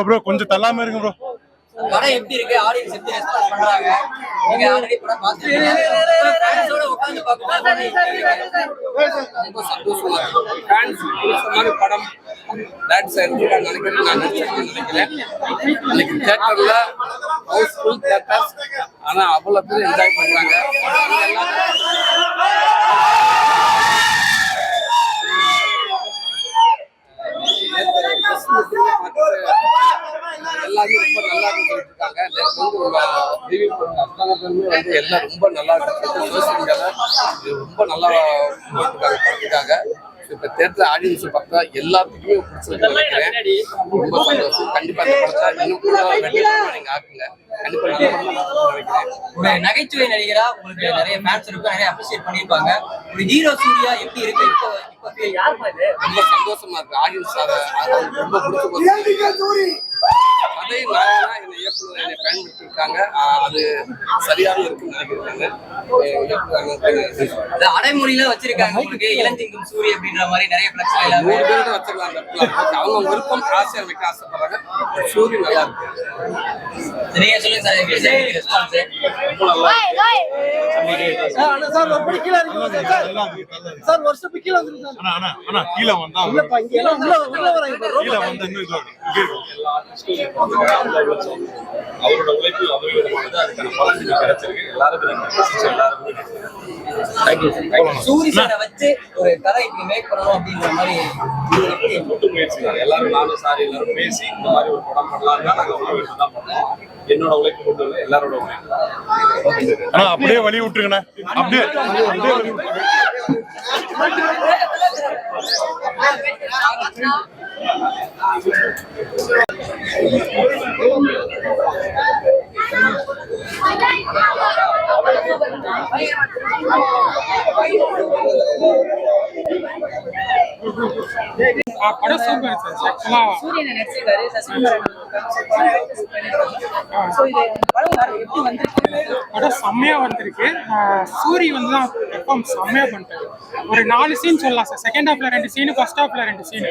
Bro கொஞ்சம் தள்ளாம இருங்க bro. படம் எப்படி இருக்கு, ஆடியன்ஸ் எப்படி ரெஸ்பான்ஸ் பண்றாங்க? நீங்க ஆல்ரெடி படம் பார்த்துட்டீங்க, ஃபேன்ஸோட உட்கார்ந்து பார்க்கும்போது ரொம்ப சந்தோஷமா இருக்கு. ஃபேன்ஸ் பிடிச்ச மாதிரி படம் டான்ஸ் எடுத்துட்டாங்க நினைக்கிறேன். நான் நினைக்கிறேன் இன்னைக்கு தியேட்டர்ல ஹவுஸ்ஃபுல் தியேட்டர்ஸ், ஆனா அவ்வளவு பேர் என்ஜாய் பண்றாங்க. எல்லாரும் ரொம்ப நல்லா இருக்காங்க. ரிவ்யூ பண்ணுங்க, அத்தனை பேருமே வந்து எல்லாம் ரொம்ப நல்லா இருக்கு. சோசியல் மீடியால ரொம்ப நல்லா போட்டுருக்காங்க. இப்ப தேட்டர் ஆடியன்ஸ் பார்த்தா எல்லாத்துக்குமே பிடிச்சிருக்கு நினைக்கிறேன். ரொம்ப சந்தோஷம். கண்டிப்பா இந்த படத்தை இன்னும் கூட நீங்க ஆக்குங்க. கண்டிப்பா நினைக்கிறேன். ஒரு நகைச்சுவை நடிகரா உங்களுக்கு நிறைய ஃபேன்ஸ் இருக்கும், நிறைய அப்ரிஷியேட் பண்ணிருப்பாங்க. ஒரு ஹீரோ சூர்யா எப்படி இருக்கு இப்போ யாருமா இது? ரொம்ப சந்தோஷமா இருக்கு. ஆடியன்ஸ் ரொம்ப பிடிச்சி போச்சு. அதே நாயகனா இந்த இயக்குனர் என்னை பயன்படுத்திருக்காங்க. அது சரியாக இருக்குன்னு நினைக்கிறேன். அடைமொழியில வச்சிருக்காங்க உங்களுக்கு இளஞ்சிங்கும் சூரிய அப்படின்ற மாதிரி நிறைய பிரச்சனை வச்சிருக்காங்க. அவங்க விருப்பம் ஆசையா வைக்க ஆசைப்படுறாங்க. சூரிய நல்லா இருக்கு. நிறைய சொல்லுங்க சார், ரெஸ்பான்ஸ் அவரோட உழைப்பு அபரிவிதமானது. அதுக்கான பலன் கிடைச்சிருக்கு. சூரி சாரை வச்சு ஒரு கதை மேக் பண்ணணும் அப்படின்ற மாதிரி கூட்டு முயற்சி தான். எல்லாரும் நானும் சார் எல்லாரும் பேசி இந்த மாதிரி ஒரு படம் பண்ணலாம்னா நாங்கள் உழைப்பு தான் பண்ணோம். என்னோட உழைப்பு கொண்டு வந்து எல்லாரோட உழைப்பு. அப்படியே வழி விட்டுருங்கண்ணா. அப்படியே படம் சூப்பர் சார். ஆக்சுவலா சூரியனை நடிச்சிருக்காரு, படம் செம்மையா வந்திருக்கு. சூரி வந்து தான் பெர்ஃபார்ம் செம்மையா பண்ணிட்டாரு. ஒரு 4 சீன் சொல்லலாம் சார். செகண்ட் ஹாஃப்ல 2 சீனு, ஃபர்ஸ்ட் ஹாஃப்ல 2 சீனு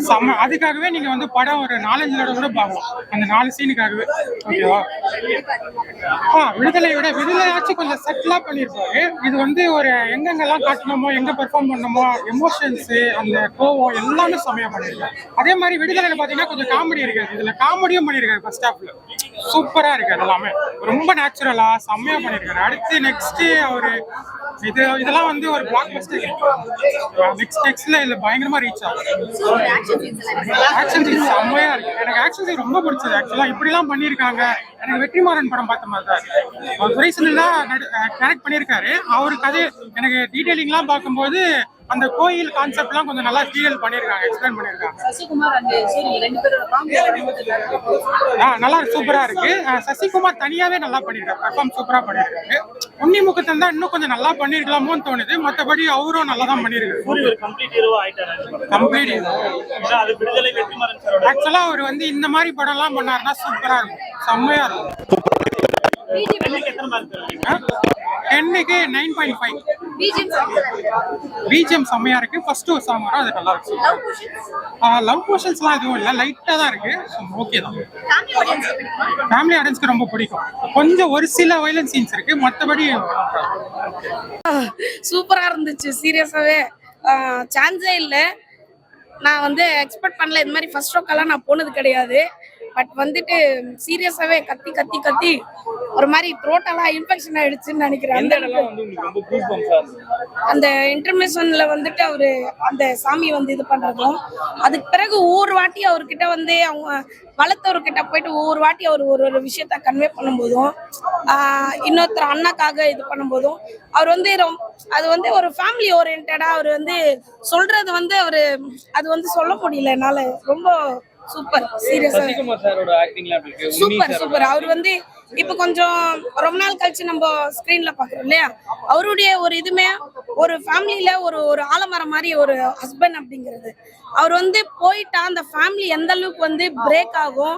செம்ம. அதுக்காகவே நீங்க வந்து படம் ஒரு 4-5 தடவை கூட பார்க்கலாம், அந்த 4 சீனுக்காகவே. ஓகேவா? விடுதலையாச்சும் கொஞ்சம் செட்டிலா பண்ணிருப்பாரு. இது வந்து ஒரு எங்கெங்கெல்லாம் காட்டணுமோ, எங்க பெர்ஃபார்ம் பண்ணணுமோ, எமோஷன்ஸ், அந்த கோவம் எல்லாமே செம்மையா பண்ணிருக்காரு. அதே மாதிரி விடுதலையில பாத்தீங்கன்னா கொஞ்சம் காமெடி இருக்காது, இதுல காமெடியும் பண்ணிருக்காரு. ஃபர்ஸ்ட் ஹாஃப்ல சூப்பரா இருக்கு. எல்லாமே ரொம்ப நேச்சுரலா செம்மையா பண்ணிருக்காரு. அடுத்து நெக்ஸ்ட் அவரு இதெல்லாம் வந்து ஒரு பிளாக் பஸ்டர். நெக்ஸ்ட்ல இதுல பயங்கரமா ரீச் ஆகும். ஆக்ஷன் சீன் செம்மையா இருக்கு. எனக்கு ஆக்ஷன் சீன் ரொம்ப பிடிச்சது. ஆக்சுவலா இப்படி எல்லாம் பண்ணிருக்காங்க. எனக்கு வெற்றிமாறன் படம் பார்த்த மாதிரி தான். அவர் துரைசன் தான் டைரக்ட் பண்ணியிருக்காரு. அவரு கதை எனக்கு டீடைலிங்லாம் பார்க்கும்போது அந்த கோயில் கான்செப்ட்லாம் கொஞ்சம் நல்லா டீடைல் பண்ணியிருக்காங்க, எக்ஸ்பிளைன் பண்ணியிருக்காங்க. சசிகுமார் அண்ட் சூரி 2 பேரோட காம்போ நல்லா சூப்பரா இருக்கு. சசிகுமார் தனியாவே நல்லா பண்ணிருக்காரு, பெர்ஃபார்ம் சூப்பரா பண்ணிருக்காரு. உன்னிமுகத்தன் தான் இன்னும் கொஞ்சம் நல்லா பண்ணிருக்கலாமோன்னு தோணுது. மத்தபடி அவரும் நல்லா தான் பண்ணிருக்காரு. சூரி ஒரு கம்ப்ளீட் ஹீரோ ஆயிட்டாரு. கம்ப்ளீட் அது விடுதலை வெற்றிமாறன் சாரோட ஆக்சுவலா அவர் வந்து இந்த மாதிரி படம் எல்லாம் பண்ணாருன்னா சூப்பரா இருக்கும், செம்மையா இருக்கும். எத்தனை மார்க் தருவீங்க? 10க்கு 9.5. பிஜிஎம் செம்மையா இருக்கு. ஃபர்ஸ்ட் ஒரு சாங் வரும், அது நல்லா இருக்கு. லவ் போர்ஷன்ஸ்லாம் எதுவும் இல்லை, லைட்டா தான் இருக்கு. ஓகே தான், ஃபேமிலி ஆடியன்ஸ்க்கு ரொம்ப பிடிக்கும். கொஞ்சம் ஒரு சில வயலன்ஸ் சீன்ஸ் இருக்கு, மற்றபடி சூப்பரா இருந்துச்சு. சீரியஸாவே சான்ஸே இல்லை. நான் வந்து எக்ஸ்பெக்ட் பண்ணல, இது மாதிரி ஃபர்ஸ்ட் ஷோக்கெல்லாம் நான் போனது கிடையாது. பட் வந்துட்டு சீரியஸாவே கத்தி கத்தி கத்தி ஒரு மாதிரி த்ரோட்டெல்லாம் இன்ஃபெக்ஷன் ஆயிடுச்சுன்னு நினைக்கிறேன். அந்த இன்டர்மிஷன்ல வந்துட்டு அவரு அந்த சாமி வந்து இது பண்றதும், அதுக்கு பிறகு ஒவ்வொரு வாட்டி அவர்கிட்ட வந்து அவங்க வளர்த்தவர்கிட்ட போயிட்டு ஒவ்வொரு வாட்டி அவர் ஒரு விஷயத்த கன்வே பண்ணும்போதும், இன்னொருத்தர் அண்ணாக்காக இது பண்ணும்போதும், அவர் வந்து அது வந்து ஒரு ஃபேமிலி ஓரியன்டா அவர் வந்து சொல்றது வந்து அவரு அது வந்து சொல்ல முடியல என்னால. ரொம்ப சூப்பர். சீரியஸா சசிகுமார் சாரோட ஆக்டிங்ல எப்படி இருக்கு? Super super. அவர் வந்து இப்ப கொஞ்சம் ரொம்ப நாள் கழிச்சு நம்ம ஸ்கிரீன்ல பாக்குறோம் இல்லையா, அவருடைய ஒரு இதுமே ஒரு ஃபேமிலியில ஒரு ஆலமரம் மாதிரி ஒரு ஹஸ்பண்ட் அப்படிங்கிறது. அவர் வந்து போயிட்டா அந்த ஃபேமிலி எந்த அளவுக்கு வந்து பிரேக் ஆகும்,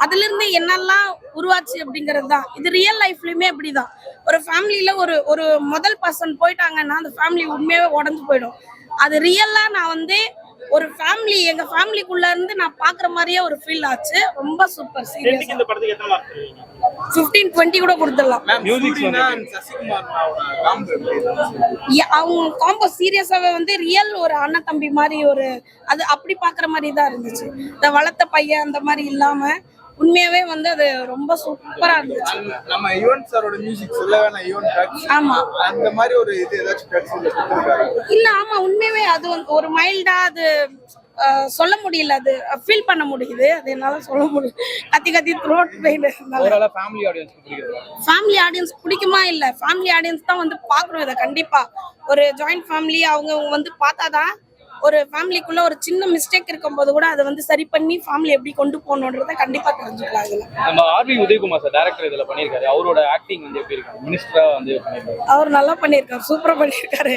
அதுல இருந்து என்னெல்லாம் உருவாச்சு அப்படிங்கிறது தான். இது ரியல் லைஃப்லயுமே இப்படிதான். ஒரு ஃபேமிலியில ஒரு முதல் பர்சன் போயிட்டாங்கன்னா அந்த ஃபேமிலி உண்மையாவே உடஞ்சு போயிடும். அது ரியலா நான் வந்து ஒரு ஃபேமிலி, எங்க ஃபேமிலிக்குள்ள இருந்து நான் பாக்குற மாதிரியே ஒரு ஃபீல் ஆச்சு. ரொம்ப சூப்பர். சீரியஸ். இந்த படத்துக்கு எத்தனை மார்க் தருவீங்க? 15-20 கூட கொடுத்துடலாம். மியூசிக் அவங்க காம்போ சீரியஸாவே வந்து ரியல் ஒரு அண்ணன் தம்பி மாதிரி ஒரு அது அப்படி பாக்குற மாதிரி தான் இருந்துச்சு. இந்த வளர்த்த பையன் அந்த மாதிரி இல்லாம உண்மையாவே வந்து அது ரொம்ப சூப்பரா இருந்துச்சு. நம்ம யுவன் சாரோட மியூசிக் சொல்ல வேணாம், யுவன் ட்ராக்ஸ் ஆமா அந்த மாதிரி ஒரு இது ஏதாச்சும் ட்ராக்ஸ் கொடுத்திருக்காரு இல்ல? ஆமா உண்மையாவே அது வந்து ஒரு மைல்டா அது சொல்ல முடியல, அது ஃபீல் பண்ண முடியுது. அது என்னால சொல்ல முடியும். கத்தி கத்தி த்ரோட் பெயின். ஃபேமிலி ஆடியன்ஸ் பிடிக்குது. ஃபேமிலி ஆடியன்ஸ் பிடிக்குமா? இல்ல, ஃபேமிலி ஆடியன்ஸ் தான் வந்து பாக்கணும் இதை கண்டிப்பா. ஒரு ஜாயிண்ட் ஃபேமிலி அவங்க வந்து பார்த்தாதான் ஒரு ஃபேமிலிக்குள்ள ஒரு சின்ன மிஸ்டேக் இருக்கும்போது கூட அதை வந்து சரி பண்ணி ஃபேமிலி எப்படி கொண்டு போகணுன்றத கண்டிப்பா தெரிஞ்சுக்கலாம். இதுல நம்ம ஆர்வி உதயகுமார் சார் டைரக்டர் இதுல பண்ணிருக்காரு. அவரோட ஆக்டிங் வந்து எப்படி இருக்கு? மினிஸ்டரா வந்து பண்ணிருக்காரு. அவர் நல்லா பண்ணியிருக்காரு, சூப்பரா பண்ணியிருக்காரு.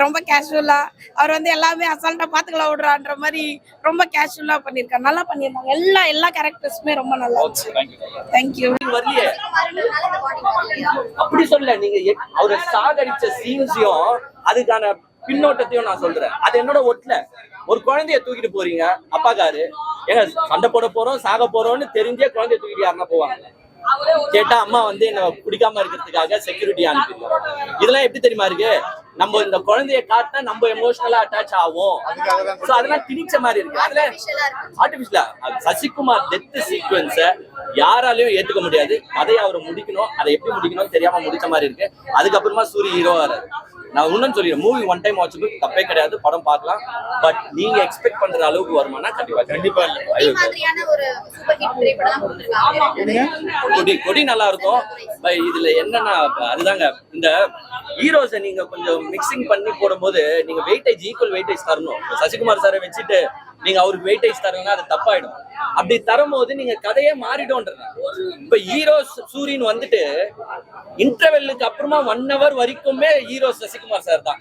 ரொம்ப கேஷுவலா அவர் வந்து எல்லாமே அசால்ட்டா பாத்துக்கலாம் விடுறான்ற மாதிரி ரொம்ப கேஷுவலா பண்ணியிருக்காரு. நல்லா பண்ணியிருந்தாங்க. எல்லா கேரக்டர்ஸுமே ரொம்ப நல்லா இருந்துச்சு. தேங்க்யூ. வரலையே அப்படி சொல்ல, நீங்க அவரை சாகடிச்ச சீன்ஸையும் அதுக்கான பின்னோட்டத்தையும் நான் சொல்றேன். அது என்னோட ஒட்டல. ஒரு குழந்தைய தூக்கிட்டு போறீங்க, அப்பாக்காரு ஏங்க சண்டை போட போறோம் சாக போறோம்னு தெரிஞ்சே குழந்தைய தூக்கிட்டு யாருன்னா போவாங்க? கேட்டா அம்மா வந்து என்ன பிடிக்காம இருக்கிறதுக்காக செக்யூரிட்டி அனுப்பிடுவாங்க. இதெல்லாம் எப்படி தெரியுமா இருக்கு? நம்ம இந்த குழந்தைய காட்டினா நம்ம எமோஷனலா அட்டாச் ஆகும். அதெல்லாம் திணிச்ச மாதிரி இருக்கு. அதுல ஆர்டிபிஷியலா சசிகுமார் டெத் சீக்வன்ஸ யாராலையும் ஏத்துக்க முடியாது. கதையை அவரை முடிக்கணும், அதை எப்படி முடிக்கணும் தெரியாம முடிச்ச மாதிரி இருக்கு. அதுக்கப்புறமா சூரிய ஹீரோ வராரு. நான் இன்னும் சொல்லிடுறேன், மூவி ஒன் டைம் வாட்சபிள், தப்பே கிடையாது, படம் பார்க்கலாம். பட் நீங்க எக்ஸ்பெக்ட் பண்ற அளவுக்கு வருமானா கண்டிப்பா கொடி நல்லா இருக்கும். இதுல என்னன்னா அதுதாங்க, இந்த ஹீரோஸை நீங்க கொஞ்சம் மிக்சிங் பண்ணி போடும்போது நீங்க வெயிட்டேஜ் ஈக்குவல் வெயிட்டேஜ் தரணும். சசிகுமார் சாரை வச்சுட்டு நீங்க அவருக்கு வெயிட்டேஜ் தரணும்னா அது தப்பாயிடும். அப்படி தரும்போது நீங்க கதையே மாறிடும்ன்றது. இப்ப ஹீரோ சூரியன் வந்துட்டு இன்டர்வெல்லுக்கு அப்புறமா 1 hour வரைக்குமே ஹீரோ சசிகுமார் சார் தான்.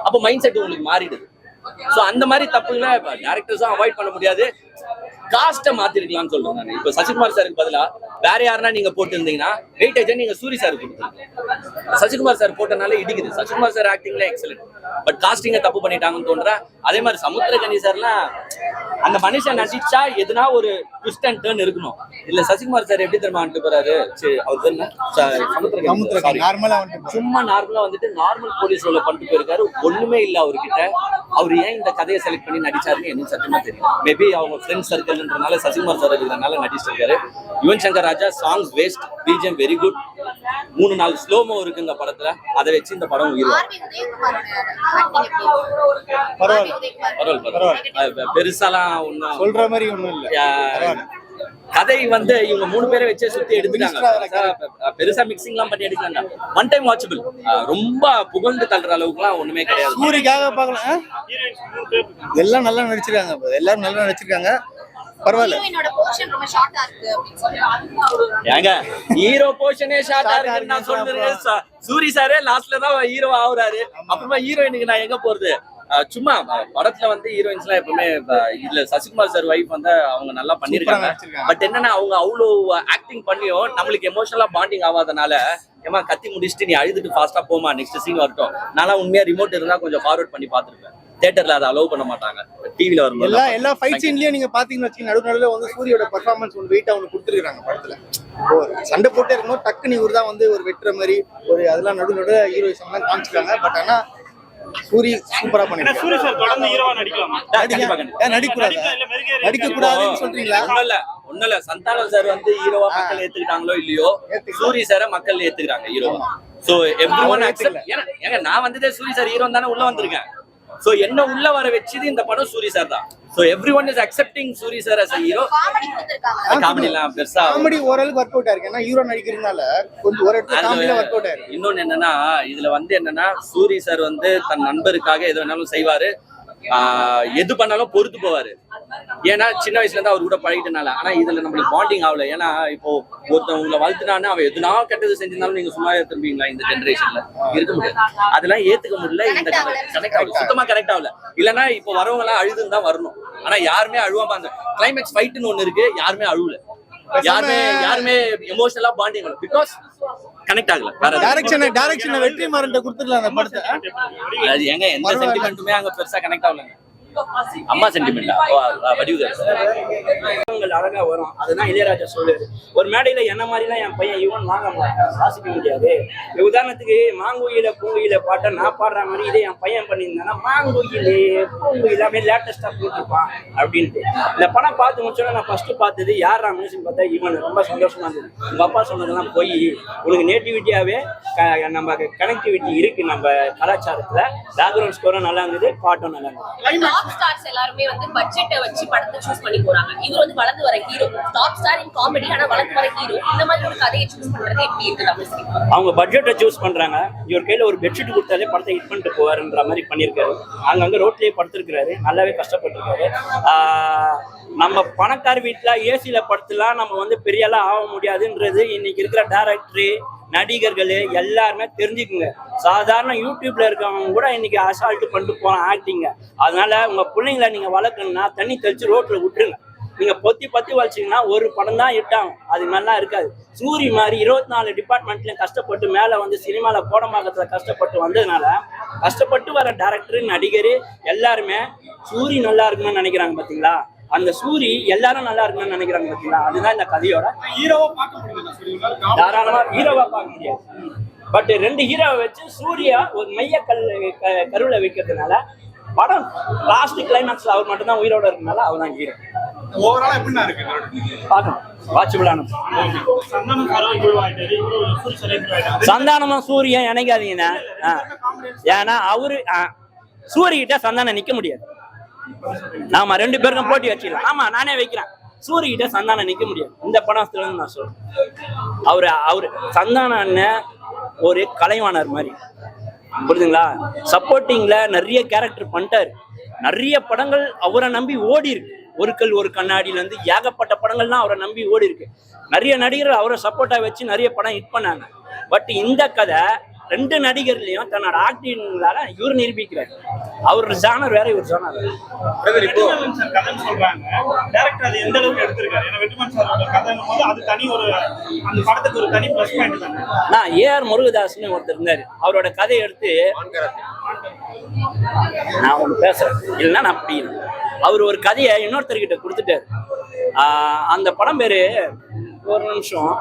அப்ப மைண்ட் செட் உங்களுக்கு மாறிடுது. சோ அந்த மாதிரி தப்புகளை டைரக்டர்ஸும் அவாய்ட் பண்ண முடியாது. காஸ்ட்டை மாத்திருக்கலாம்னு சொல்றேன் நான். இப்ப சசிகுமார் சாருக்கு பதிலா வேற யாருன்னா நீங்க போட்டு இருந்தீங்கன்னா வெயிட்டேஜை நீங்க சூரி சார் கொடுத்தீங்க. சசிகுமார் சார் போட்டனால இடிக்குது. சசிகுமார் சார் ஆக்டிங்ல எக்ஸலென்ட், பட் காஸ்டிங்க தப்பு பண்ணிட்டாங்கன்னு தோன்ற. அதே மாதிரி சமுத்திரக்கனி சார்லாம் அந்த மனுஷன் நடிச்சா எதுனா ஒரு ட்விஸ்ட் அண்ட் டர்ன் இருக்கணும். இல்ல சசிகுமார் சார் எப்படி தெரியுமா வந்துட்டு போறாரு, அவர் சும்மா நார்மலா வந்துட்டு நார்மல் போலீஸ் ரோல பண்ணிட்டு போயிருக்காரு. ஒண்ணுமே இல்ல அவர்கிட்ட. அவர் ஏன் இந்த கதையை செலக்ட் பண்ணி நடிச்சாருன்னு எனக்கு சத்தியமா தெரியும். மேபி அவங்க ஃப்ரெண்ட்ஸ் சர்க்கிள்ன்றனால சசிகுமார் சார் இருக்கிறதுனால நடிச்சிருக்காரு. Yuvan Shankar Raja songs waste, BGM very good. 3-4 slomo இருக்கு இந்த படத்துல. அதை வச்சு இந்த படம் பரவாயில்ல பெருசாலாம் ஒன்னும் சொல்ற மாதிரி ஒண்ணும் இல்ல. கதை வந்து இவங்க 3 பேரை வச்சே சுத்தி எடுத்துட்டாங்க. பெருசா மிக்சிங் எல்லாம் பண்ணி எடுக்கிறாங்க. One time watchable. ரொம்ப புகழ்ந்து தள்ளுற அளவுக்குலாம் ஒண்ணுமே கிடையாது. சூரிக்காக பார்க்கலாம். எல்லாம் நல்லா நடிச்சிருக்காங்க, எல்லாரும் நல்லா நடிச்சிருக்காங்க, பரவாயில்ல. ஏங்க ஹீரோ போர்ஷனே ஷார்ட்டா இருக்குன்னு நான் சொல்றேன். சூரி சாரே லாஸ்ட்ல தான் ஹீரோ ஆகுறாரு. அப்புறமா ஹீரோயினுக்கு நான் எங்க போறது? சும்மா படத்துல வந்து ஹீரோயின்ஸ் எல்லாம் எப்பவுமே இதுல சசிகுமார் சார் வைஃப் வந்து அவங்க நல்லா பண்ணிருக்காங்க. பட் என்னன்னா அவங்க அவ்வளவு ஆக்டிங் பண்ணியும் நம்மளுக்கு எமோஷனலா பாண்டிங் ஆகாதனால ஏமா கத்தி முடிச்சுட்டு நீ அழுதுட்டு ஃபாஸ்டா போமா நெக்ஸ்ட் சீன் வரட்டும். நான் உண்மையா ரிமோட் இருந்தா கொஞ்சம் ஃபார்வர்ட் பண்ணி பாத்துருப்பேன். தியேட்டர்ல அதை அலோவ் பண்ண மாட்டாங்க. டிவில வரும்போது எல்லா ஃபைட் சீன்லயும் நீங்க பாத்தீங்கன்னு வச்சுக்கோங்க, நடுவுல வந்து சூரியோட பெர்ஃபார்மன்ஸ் ஒன்று வெயிட்டா ஒன்று கொடுத்துருக்காங்க படத்துல. சண்டை போட்டே இருக்கும்போது டக்குன்னு இவர் தான் வந்து ஒரு வெட்டுற மாதிரி ஒரு அதெல்லாம் நடுநடு ஹீரோயிசம் எல்லாம் காமிச்சிருக்காங்க. பட் ஆனா சூரி சூப்பரா பண்ணிருக்காரு. சூரி சார் தொடர்ந்து ஹீரோவா நடிக்கலாமா? நடிக்க கூடாதுன்னு சொல்றீங்களா? ஒண்ணும் இல்ல சந்தானம் சார் வந்து ஹீரோவா மக்கள் ஏத்துக்கிட்டாங்களோ இல்லையோ, சூரி சார மக்கள் ஏத்துக்கிறாங்க ஹீரோவா. So everyone accept. ஏங்க நான் வந்ததே சூரி சார் ஹீரோ தானே உள்ள வந்திருக்கேன். சோ என்ன உள்ள வர வச்சது இந்த படம் சூரி சார் தான். So everyone is accepting Soori sir as a hero. Comedy எல்லாம் பெருசா காமெடி ஓரளவுக்கு ஒர்க் அவுட் ஆயிருக்கு. ஏன்னா ஹீரோ நடிக்கிறதுனால கொஞ்சம் ஒரு இடத்துல காமெடில ஒர்க் அவுட் ஆயிருக்கு. இன்னொன்னு என்னன்னா இதுல வந்து என்னன்னா சூரி சார் வந்து தன் நண்பருக்காக எது வேணாலும் செய்வாரு. எது பண்ணாலும் பொறுத்து போவாரு. ஏன்னா சின்ன வயசுல இருந்து அவர் கூட பழகிட்டனால. ஆனா இதுல நம்மளுக்கு பாண்டிங் ஆகல. ஏன்னா இப்போ ஒருத்தவங்களை வளர்த்துனான்னு அவன் எதுனா கெட்டது செஞ்சிருந்தாலும் நீங்க சும்மா திரும்பீங்களா? இந்த ஜெனரேஷன்ல இருக்க முடியாது. அதெல்லாம் ஏத்துக்க முடியல. இந்த கனெக்ட் ஆகல, சுத்தமா கனெக்ட் ஆகல. இல்லன்னா இப்போ வரவங்க எல்லாம் அழுதுன்னு தான் வரணும். ஆனா யாருமே அழுவாம அந்த கிளைமேக்ஸ் ஃபைட்னு ஒண்ணு இருக்கு, யாருமே அழுவல. யாருமே எமோஷனலா பாண்டிங் ஆகல. பிகாஸ் கனெக்ட் ஆகல. டைரக்ஷன் வெற்றிமாறன் கொடுத்துடலாம் அந்த படத்தை. அது எங்க எந்த சென்டிமெண்ட்டுமே அங்க பெருசா கனெக்ட் ஆகலங்க. அம்மா சென்டிமெண்டா அழகா வரும். அதுதான் இளையராஜா சொல்லுது. ஒரு மேடையில என்ன மாதிரிலாம் என் பையன் ஈவன் வாங்க மாட்டான், வாசிக்க முடியாது. உதாரணத்துக்கு மாங்குயில பூங்குயில பாட்டை நான் பாடுற மாதிரி இதே என் பையன் பண்ணியிருந்தானா மாங்குயிலே பூங்குயிலாமே லேட்டஸ்டா போட்டுருப்பான் அப்படின்ட்டு. இந்த படம் பார்த்து முடிச்சோன்னா நான் ஃபர்ஸ்ட் பார்த்தது யாரா மியூசிக் பார்த்தா ஈவன் ரொம்ப சந்தோஷமா இருந்தது. உங்க அப்பா சொன்னதெல்லாம் போய் உனக்கு நேட்டிவிட்டியாவே நம்ம கனெக்டிவிட்டி இருக்கு நம்ம கலாச்சாரத்துல. பேக்ரவுண்ட் ஸ்கோரும் நல்லா இருந்தது, பாட்டும் நல்லா இருந்தது. டாப் ஸ்டார்ஸ் எல்லாரும் வந்து பட்ஜெட்டை வச்சு படத்தை சூஸ் பண்ணி போறாங்க. இது வந்து வளர்ந்து வர ஹீரோ, டாப் ஸ்டார் இன் காமெடி, ஆனா வளர்ந்து வர ஹீரோ. இந்த மாதிரி ஒரு கதையை சூஸ் பண்றது எப்படி இருக்கு தமிழ் சினிமா? அவங்க பட்ஜெட்டை சூஸ் பண்றாங்க. இவர் கையில ஒரு பெட்ஷீட் கொடுத்தாலே படத்தை ஹிட் பண்ணிட்டு போவாருன்ற மாதிரி பண்ணியிருக்காரு. அங்கங்க ரோட்லயே படுத்திருக்கிறாரு, நல்லாவே கஷ்டப்பட்டிருக்காரு. நம்ம பணக்கார வீட்டுல ஏசியில படுத்துலாம் நம்ம வந்து பெரியலாம் ஆக முடியாதுன்றது இன்னைக்கு இருக்கிற டைரக்டரு நடிகர்கள் எல்லாருமே தெரிஞ்சுக்குங்க. சாதாரண யூடியூப்ல இருக்கவங்க கூட இன்னைக்கு அசால்ட் பண்ணிட்டு போறான் ஆக்டிங்க. அதனால உங்க பிள்ளைங்களை நீங்க வளர்க்கணும்னா தண்ணி தெளிச்சு ரோட்ல விட்டுருங்க. நீங்க பொத்தி வலிச்சிங்கன்னா ஒரு படம் தான் இட்டாகும், அது நல்லா இருக்காது. சூரி மாதிரி 24 டிபார்ட்மெண்ட்லயும் கஷ்டப்பட்டு மேல வந்து சினிமால கோடம்பாக்கத்துல கஷ்டப்பட்டு வந்ததுனால கஷ்டப்பட்டு வர டைரக்டர் நடிகர் எல்லாருமே சூரி நல்லா இருக்குன்னு நினைக்கிறாங்க பாத்தீங்களா. அந்த சூரி எல்லாரும் நல்லா இருக்குன்னு நினைக்கிறாங்க பாத்தீங்களா. அதுதான் இந்த கதையோட தாராளமா ஹீரோவா பார்க்க முடியாது. பட் 2 ஹீரோவை வச்சு சூர்யா ஒரு மைய கருவில வைக்கிறதுனால படம் லாஸ்ட் கிளைமேக்ஸ்ல அவர் மட்டும் தான் உயிரோட இருக்கனால அவர் தான் ஹீரோ. ஓவராலா எப்படின்னா இருக்கு பார்க்கணும், வாட்சபிளான. சந்தானமும் சூரியன் இணைக்காதீங்கன்னா. ஏன்னா அவரு சூரியகிட்ட சந்தானம் நிக்க முடியாது. நாம 2 பேருக்கும் போட்டி வச்சுக்கலாம். ஆமா நானே வைக்கிறேன். சூரியகிட்ட சந்தானம் நிக்க முடியாது இந்த படத்துல நான் சொல்றேன். அவரு சந்தான அண்ணன் ஒரு கலைவாணர் மாதிரி, புரியுதுங்களா. சப்போர்ட்டிங்ல நிறைய கேரக்டர் பண்ணிட்டாரு. நிறைய படங்கள் அவரை நம்பி ஓடி இருக்கு. ஒரு கல் ஒரு கண்ணாடியில இருந்து ஏகப்பட்ட படங்கள்லாம் அவரை நம்பி ஓடி இருக்கு. நிறைய நடிகர்கள் அவரை சப்போர்ட்டா வச்சு நிறைய படம் ஹிட் பண்ணாங்க. பட் இந்த கதை 2 நடிகர்லயும் தன்னோட ஆக்டிங்கால இவர் நிரூபிக்கிறார். அவர் ஜானர் வேற, இவர் ஜானர் வேற. சொல்றாங்க டைரக்டர் அது எந்த அளவுக்கு எடுத்திருக்காரு? ஏன்னா வெற்றிமாறன் சாரோட கதைன்னும் போது அது தனி ஒரு அந்த படத்துக்கு ஒரு தனி ப்ளஸ் பாயிண்ட் தானே. நான் ஏஆர் முருகதாஸ்னு ஒருத்தர் இருந்தாரு. அவரோட கதையை எடுத்து நான் ஒன்று பேசுறேன், இல்லைன்னா நான் அப்படி இல்லை. அவர் ஒரு கதையை இன்னொருத்தர்கிட்ட கொடுத்துட்டாரு. அந்த படம் பேரு ஒரு நிமிஷம்,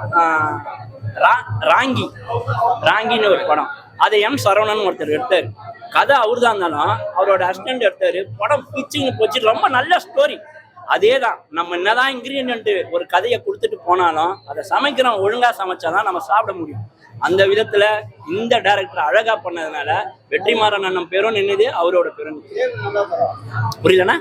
ராங்கின்னு ஒரு படம். அதை எம் சரவணன் ஒருத்தர் எடுத்தாரு. கதை அவரு தான் இருந்தாலும் அவரோட அசிஸ்டன்ட் எடுத்தாரு. படம் பிச்சிங்னு போச்சு, ரொம்ப நல்ல ஸ்டோரி. அதே தான் நம்ம என்னதான் இன்கிரீடியன்ட் ஒரு கதையை கொடுத்துட்டு போனாலும் அதை சமைக்கிறோம் ஒழுங்கா சமைச்சாதான் நம்ம சாப்பிட முடியும். அந்த விதத்துல இந்த டைரக்டர் அழகா பண்ணதுனால வெற்றிமாறன் அண்ணன் பேரும் நின்னுது, அவரோட பேரும். புரியலன்னா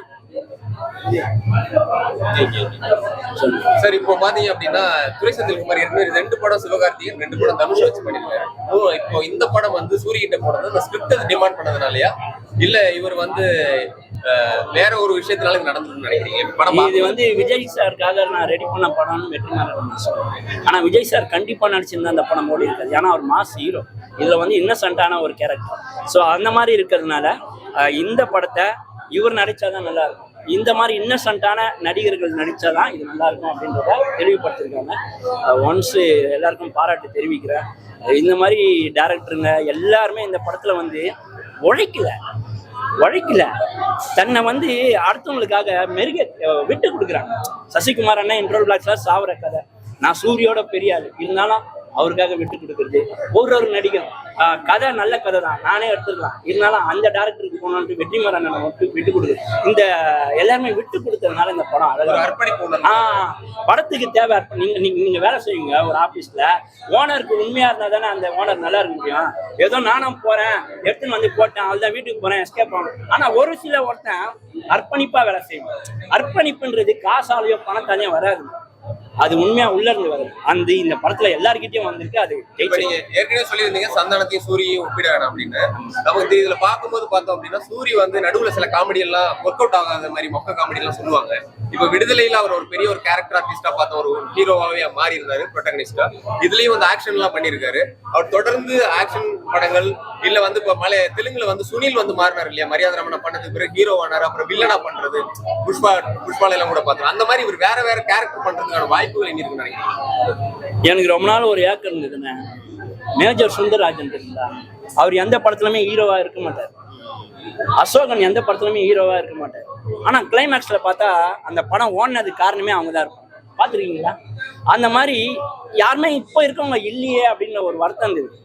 சார் இப்போ பாத்தீங்க அப்படின்னா துரை செந்தில்குமார் ஏற்கனவே 2 படம் சிவகார்த்திகேயன் 2 படம் தனுஷ் வச்சு பண்ணிருக்காரு. இப்போ இந்த படம் வந்து சூரிய கிட்ட போனது அந்த ஸ்கிரிப்ட் டிமாண்ட் பண்ணதுனாலயா இல்ல இவர் வந்து வேற ஒரு விஷயத்தினால இது நடந்துருன்னு நினைக்கிறீங்க? படம் இது வந்து விஜய் சாருக்காக நான் ரெடி பண்ண படம்னு வெற்றிமாறன் சொல்றேன். ஆனா விஜய் சார் கண்டிப்பா நடிச்சிருந்தா அந்த படம் ஓடி இருக்காது. ஏன்னா அவர் மாஸ் ஹீரோ, இதுல வந்து இன்னசென்ட்டான ஒரு கேரக்டர். ஸோ அந்த மாதிரி இருக்கிறதுனால இந்த படத்தை இவர் நடிச்சாதான் நல்லா இருக்கும். இந்த மாதிரி இன்னசென்ட்டான நடிகர்கள் நடிச்சாதான் இது நல்லா இருக்கும் அப்படின்றத தெளிவுபடுத்திருக்காங்க. ஒன்ஸ் எல்லாருக்கும் பாராட்டு தெரிவிக்கிறேன். இந்த மாதிரி டேரக்டருங்க எல்லாருமே இந்த படத்துல வந்து உழைக்கல தன்னை வந்து அடுத்தவங்களுக்காக விட்டு கொடுக்குறாங்க. சசிகுமார் அண்ணா இன்ட்ரோல் பிளாக்ஸ்ல சாவர கதை, நான் சூரியோட பெரிய ஆளு இருந்தாலும் அவருக்காக விட்டு கொடுக்குறது. ஒரு நடிகர் கதை நல்ல கதை தான், நானே எடுத்துக்கலாம், இருந்தாலும் அந்த டேரக்டருக்கு போனோன்ட்டு வெற்றிமாறன் அண்ணனை மட்டும் விட்டு கொடுக்குது. இந்த எல்லாருமே விட்டு கொடுத்ததுனால இந்த படம் அழகா படத்துக்கு தேவை. நீங்க வேலை செய்வீங்க ஒரு ஆபீஸ்ல, ஓனருக்கு உண்மையா இருந்தா தானே அந்த ஓனர் நல்லா இருக்க முடியும். ஏதோ நானும் போறேன் எடுத்துன்னு வந்து போட்டேன், அதுதான் வீட்டுக்கு போறேன் எஸ்கேப் ஆகணும். ஆனா ஒரு சில ஒருத்தன் அர்ப்பணிப்பா வேலை செய்வோம். அர்ப்பணிப்புன்றது காசாலையோ பணத்தாலையும் வராது, அது உண்மையா உள்ள இருந்து வருது. இந்த படத்துல எல்லார்கிட்டயும் வந்திருக்கு. அது நீங்க ஏற்கனவே சொல்லியிருந்தீங்க சந்தானத்தையும் சூரியையும் ஒப்பிட வேணாம் அப்படின்னு. நமக்கு இதுல பார்க்கும்போது பார்த்தோம் அப்படின்னா சூரி வந்து நடுவுல சில காமெடி எல்லாம் ஒர்க் அவுட் ஆகாத மாதிரி மொக்க காமெடி எல்லாம் சொல்லுவாங்க. இப்ப விடுதலையில அவர் ஒரு பெரிய ஒரு கேரக்டர் ஆர்டிஸ்டா பார்த்தோம், ஒரு ஹீரோவாவே மாறி இருந்தாரு, ப்ரொட்டகனிஸ்டா. இதுலயும் வந்து ஆக்ஷன் எல்லாம் பண்ணிருக்காரு. அவர் தொடர்ந்து ஆக்ஷன் படங்கள் இல்ல வந்து இப்ப தெலுங்குல வந்து சுனில் வந்து மாறினார் இல்லையா, மரியாதை ரமணா பண்ணதுக்கு பிறகு ஹீரோவானாரு, அப்புறம் வில்லனா பண்றது, புஷ்பால எல்லாம் கூட பார்த்தோம். அந்த மாதிரி இவர் வேற கேரக்டர் பண்றதுக்கான வாய்ப்புகள் என்ன இருக்குன்னு நினைக்கிறேன். எனக்கு ரொம்ப நாள் ஒரு ஏக்கம் இருந்ததுன்னு, மேஜர் சுந்தரராஜன் இருந்தா அவர் எந்த படத்துலயுமே ஹீரோவா இருக்க மாட்டார். அசோகன் எந்த படத்துலயுமே ஹீரோவா இருக்க மாட்டார். ஆனா கிளைமேக்ஸ்ல பார்த்தா அந்த படம் ஓடினதுக்கு காரணமே அவங்க தான் இருக்கும். பாத்துருக்கீங்களா? அந்த மாதிரி யாருமே இப்போ இருக்கவங்க இல்லையே அப்படின்ற ஒரு வருத்தம் இருந்தது.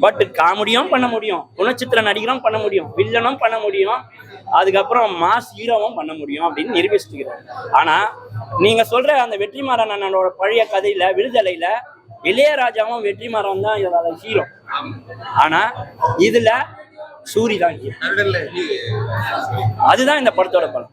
பட் காமெடியும் பண்ண முடியும், குணச்சித்திர நடிகரும் பண்ண முடியும், வில்லனும் பண்ண முடியும், அதுக்கப்புறம் மாஸ் ஹீரோவும் பண்ண முடியும் அப்படின்னு நிரூபிச்சுக்கிறார். ஆனா நீங்க சொல்ற அந்த வெற்றிமாறன் அண்ணனோட பழைய கதையில விடுதலையில இளையராஜாவும் வெற்றிமாறன் தான் இதோட ஹீரோ. ஆனா இதுல சூரி தான் ஹீரோ. அதுதான் இந்த படத்தோட படம்.